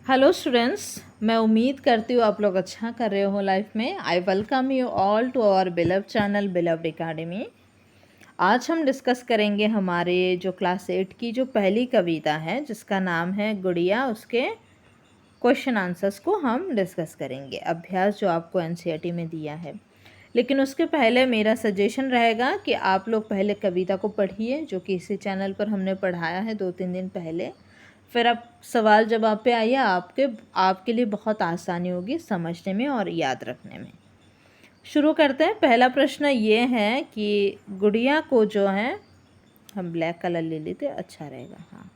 Hello students, मैं उम्मीद करती हूँ आप लोग अच्छा कर रहे हो लाइफ में। I welcome you all to our beloved channel beloved academy. आज हम डिस्कस करेंगे हमारे जो क्लास 8 की जो पहली कविता है जिसका नाम है गुड़िया। उसके क्वेश्चन आंसर्स को हम डिस्कस करेंगे, अभ्यास जो आपको एनसीईआरटी में दिया है। लेकिन उसके पहले मेरा सजेशन रहेगा कि आप लोग पहले कविता को पढ़िए, जो कि इसी चैनल पर हमने पढ़ाया है 2-3 दिन पहले। फिर आप सवाल जवाब पे आइए, आपके लिए बहुत आसानी होगी समझने में और याद रखने में। शुरू करते हैं। पहला प्रश्न ये है कि गुड़िया को जो है, हम ब्लैक कलर ले लेते अच्छा रहेगा। हाँ,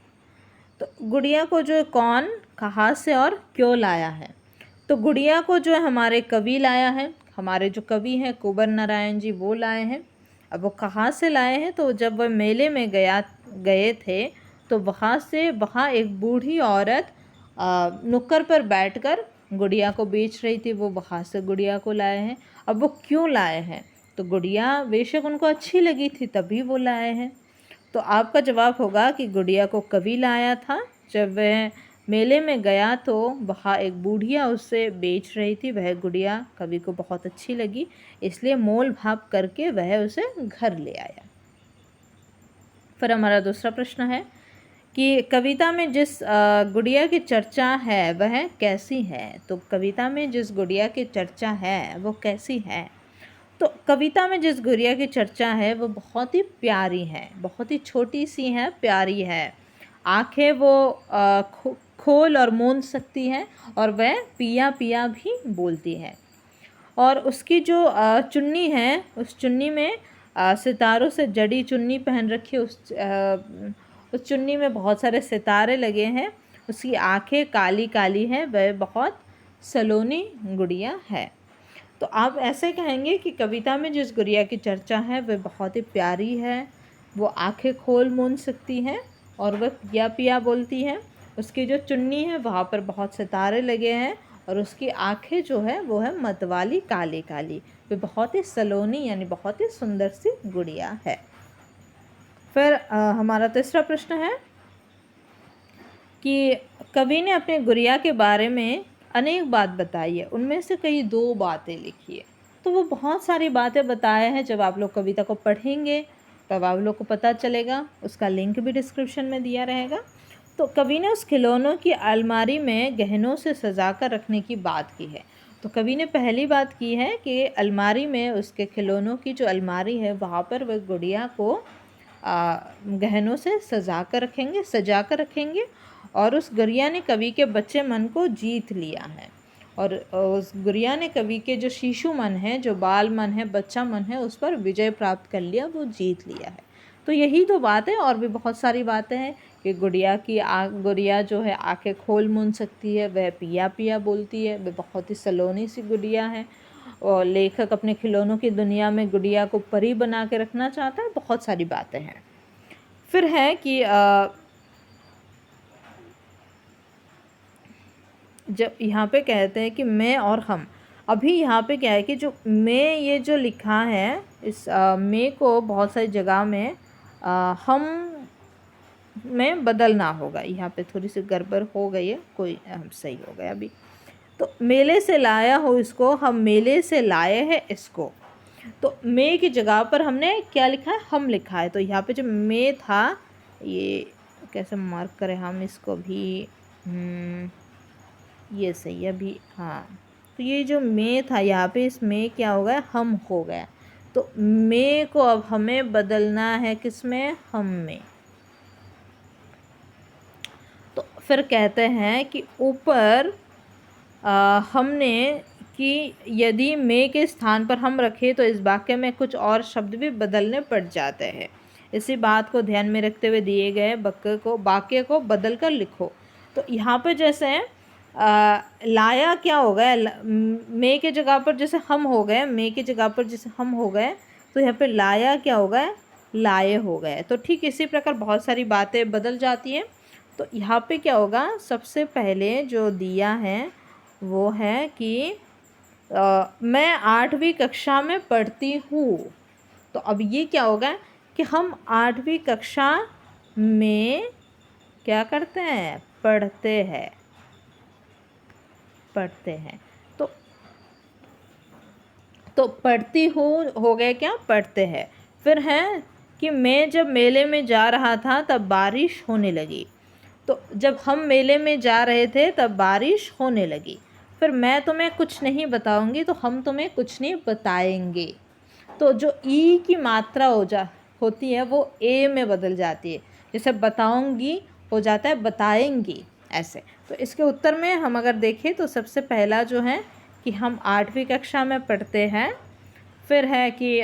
तो गुड़िया को जो कौन, कहाँ से और क्यों लाया है? तो गुड़िया को जो है हमारे कवि लाया है। हमारे जो कवि हैं कुंवर नारायण जी, वो लाए हैं। अब वो कहाँ से लाए हैं? तो जब वह मेले में गए थे तो वहाँ एक बूढ़ी औरत नुक्कड़ पर बैठकर गुड़िया को बेच रही थी, वो वहाँ से गुड़िया को लाए हैं। अब वो क्यों लाए हैं? तो गुड़िया बेशक उनको अच्छी लगी थी तभी वो लाए हैं। तो आपका जवाब होगा कि गुड़िया को कवि लाया था। जब वह मेले में गया तो वहाँ एक बूढ़िया उससे बेच रही थी, वह गुड़िया कवि को बहुत अच्छी लगी, इसलिए मोल भाव करके वह उसे घर ले आया। फिर हमारा दूसरा प्रश्न है कि कविता में जिस गुड़िया की चर्चा है वह कैसी है? तो कविता में जिस गुड़िया की चर्चा है वो कैसी है? तो कविता में जिस गुड़िया की चर्चा है वो बहुत ही प्यारी है, बहुत ही छोटी सी है, प्यारी है। आंखें वो खोल और मूंद सकती हैं और वह पिया पिया भी बोलती है। और उसकी जो चुन्नी है, उस चुन्नी में सितारों से जड़ी चुन्नी पहन रखी है। उस चुन्नी में बहुत सारे सितारे लगे हैं। उसकी आंखें काली काली हैं, वह बहुत सलोनी गुड़िया है। तो आप ऐसे कहेंगे कि कविता में जिस गुड़िया की चर्चा है वह बहुत ही प्यारी है, वो आंखें खोल मूंद सकती हैं और वह पिया पिया बोलती है। उसकी जो चुन्नी है वहाँ पर बहुत सितारे लगे हैं और उसकी आंखें जो है वो है मतवाली काली काली। वे बहुत ही सलोनी यानी बहुत ही सुंदर सी गुड़िया है। फिर हमारा तीसरा प्रश्न है कि कवि ने अपने गुड़िया के बारे में अनेक बात बताई है, उनमें से कई 2 बातें लिखी है। तो वो बहुत सारी बातें बताए हैं। जब आप लोग कविता को पढ़ेंगे तब आप लोग को पता चलेगा, उसका लिंक भी डिस्क्रिप्शन में दिया रहेगा। तो कवि ने उस खिलौनों की अलमारी में गहनों से सजा कर रखने की बात की है। तो कवि ने पहली बात की है कि अलमारी में, उसके खिलौनों की जो अलमारी है वहाँ पर वह गुड़िया को गहनों से सजा कर रखेंगे। और उस गुड़िया ने कवि के बच्चे मन को जीत लिया है। और उस गुड़िया ने कवि के जो शिशु मन है, जो बाल मन है, बच्चा मन है, उस पर विजय प्राप्त कर लिया, वो जीत लिया है। तो यही तो बात है, और भी बहुत सारी बातें हैं कि गुड़िया जो है आंखें खोल मूंद सकती है, वह पिया पिया बोलती है, वह बहुत ही सलोनी सी गुड़िया है। और लेखक अपने खिलौनों की दुनिया में गुड़िया को परी बना के रखना चाहता है। बहुत सारी बातें हैं। फिर है कि जब यहाँ पे कहते हैं कि मैं और हम, अभी यहाँ पे क्या है कि जो मैं ये जो लिखा है, इस मैं को बहुत सारी जगह में हम में बदलना होगा। यहाँ पे थोड़ी सी गड़बड़ हो गई है, कोई सही हो गया अभी। तो मेले से लाया हो इसको, हम मेले से लाए हैं इसको। तो मैं की जगह पर हमने क्या लिखा है? हम लिखा है। तो यहाँ पे जो मैं था, ये कैसे मार्क करें हम इसको भी? ये सही है अभी। हाँ, तो ये जो मैं था यहाँ पे, इस मैं क्या हो गया? हम हो गया। तो मैं को अब हमें बदलना है किसमें? हम में। तो फिर कहते हैं कि ऊपर हमने कि यदि मैं के स्थान पर हम रखें तो इस वाक्य में कुछ और शब्द भी बदलने पड़ जाते हैं। इसी बात को ध्यान में रखते हुए दिए गए वाक्य को बदल कर लिखो। तो यहाँ पे जैसे लाया क्या हो गया? मैं की जगह पर जैसे हम हो गए, मैं की जगह पर जैसे हम हो गए, तो यहाँ पे लाया क्या हो गया? लाए हो गए। तो ठीक इसी प्रकार बहुत सारी बातें बदल जाती हैं। तो यहाँ पे क्या होगा? सबसे पहले जो दिया है वो है कि मैं 8वीं कक्षा में पढ़ती हूँ। तो अब ये क्या होगा कि हम 8वीं कक्षा में क्या करते हैं? पढ़ते हैं। पढ़ते हैं। तो पढ़ती हूँ हो गया क्या, पढ़ते हैं। फिर है कि मैं जब मेले में जा रहा था तब बारिश होने लगी। तो जब हम मेले में जा रहे थे तब बारिश होने लगी। फिर मैं तुम्हें कुछ नहीं बताऊंगी, तो हम तुम्हें कुछ नहीं बताएंगे। तो जो ई की मात्रा होती है वो ए में बदल जाती है। जैसे बताऊंगी हो जाता है बताएंगी, ऐसे। तो इसके उत्तर में हम अगर देखें तो सबसे पहला जो है कि हम 8वीं कक्षा में पढ़ते हैं। फिर है कि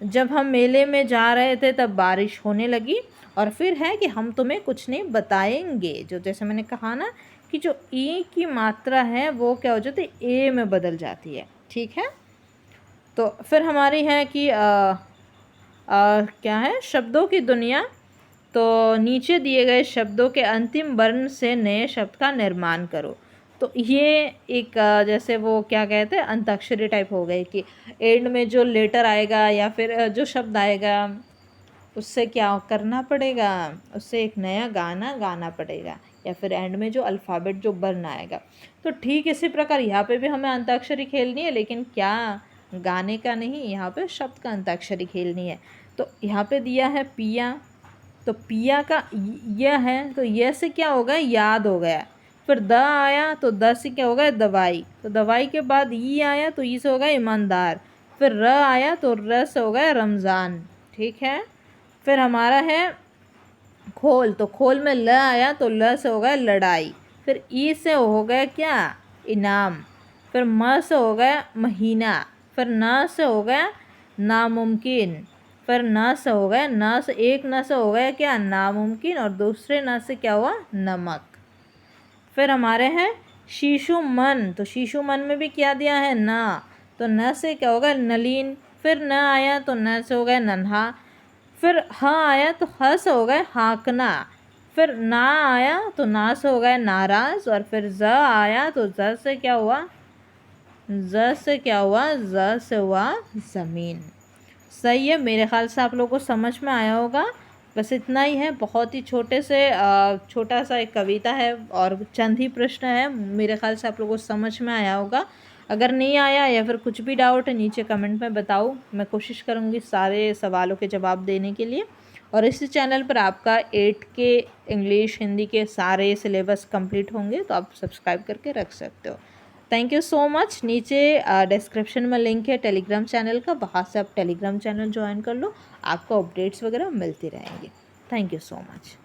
जब हम मेले में जा रहे थे तब बारिश होने लगी। और फिर है कि हम तुम्हें कुछ नहीं बताएंगे, जो जैसे मैंने कहा ना कि जो ई की मात्रा है वो क्या हो जाती है, ए में बदल जाती है। ठीक है। तो फिर हमारी है कि क्या है, शब्दों की दुनिया। तो नीचे दिए गए शब्दों के अंतिम वर्ण से नए शब्द का निर्माण करो। तो ये एक जैसे वो क्या कहते हैं, अंताक्षरी टाइप हो गई कि एंड में जो लेटर आएगा या फिर जो शब्द आएगा उससे क्या करना पड़ेगा, उससे एक नया गाना गाना पड़ेगा, या फिर एंड में जो अल्फ़ाबेट जो वर्ण आएगा। तो ठीक इसी प्रकार यहाँ पे भी हमें अंताक्षरी खेलनी है, लेकिन क्या गाने का नहीं, यहाँ पे शब्द का अंताक्षरी खेलनी है। तो यहाँ पे दिया है पिया, तो पिया का यह है, तो यह से क्या हो गया, याद हो गया। फिर द आया तो द से क्या हो गया, दवाई। तो दवाई के बाद ई आया तो ई से हो गया ईमानदार। फिर र आया तो र से हो गया रमज़ान। ठीक है। फिर हमारा है खोल, तो खोल में ल आया तो ल से हो गया लड़ाई। फिर ई से हो गया क्या, इनाम। फिर म से हो गया महीना। फिर न से हो गया नामुमकिन। फिर न से हो गया, न से एक न से हो गया क्या, नामुमकिन, और दूसरे न से क्या हुआ, नमक। फिर हमारे हैं शीशु मन, तो शीशु मन में भी क्या दिया है, न। तो न से क्या होगा, नलीन। फिर न आया तो न से हो गया नन्हा। फिर ह आया तो ह से हो गया हाँकना। फिर ना आया तो ना से हो गया नाराज़। और फिर ज आया तो ज से क्या हुआ, ज से क्या हुआ, ज से हुआ ज़मीन। सही है, मेरे ख़्याल से आप लोगों को समझ में आया होगा। बस इतना ही है, बहुत ही छोटा सा एक कविता है और चंद ही प्रश्न है। मेरे ख़्याल से आप लोगों को समझ में आया होगा। अगर नहीं आया या फिर कुछ भी डाउट है नीचे कमेंट में बताओ, मैं कोशिश करूँगी सारे सवालों के जवाब देने के लिए। और इसी चैनल पर आपका 8 के इंग्लिश हिंदी के सारे सिलेबस कंप्लीट होंगे, तो आप सब्सक्राइब करके रख सकते हो। Thank you so much. नीचे डिस्क्रिप्शन में लिंक है टेलीग्राम चैनल का, वहाँ से आप टेलीग्राम चैनल ज्वाइन कर लो, आपको अपडेट्स वगैरह मिलती रहेंगी। Thank you so much.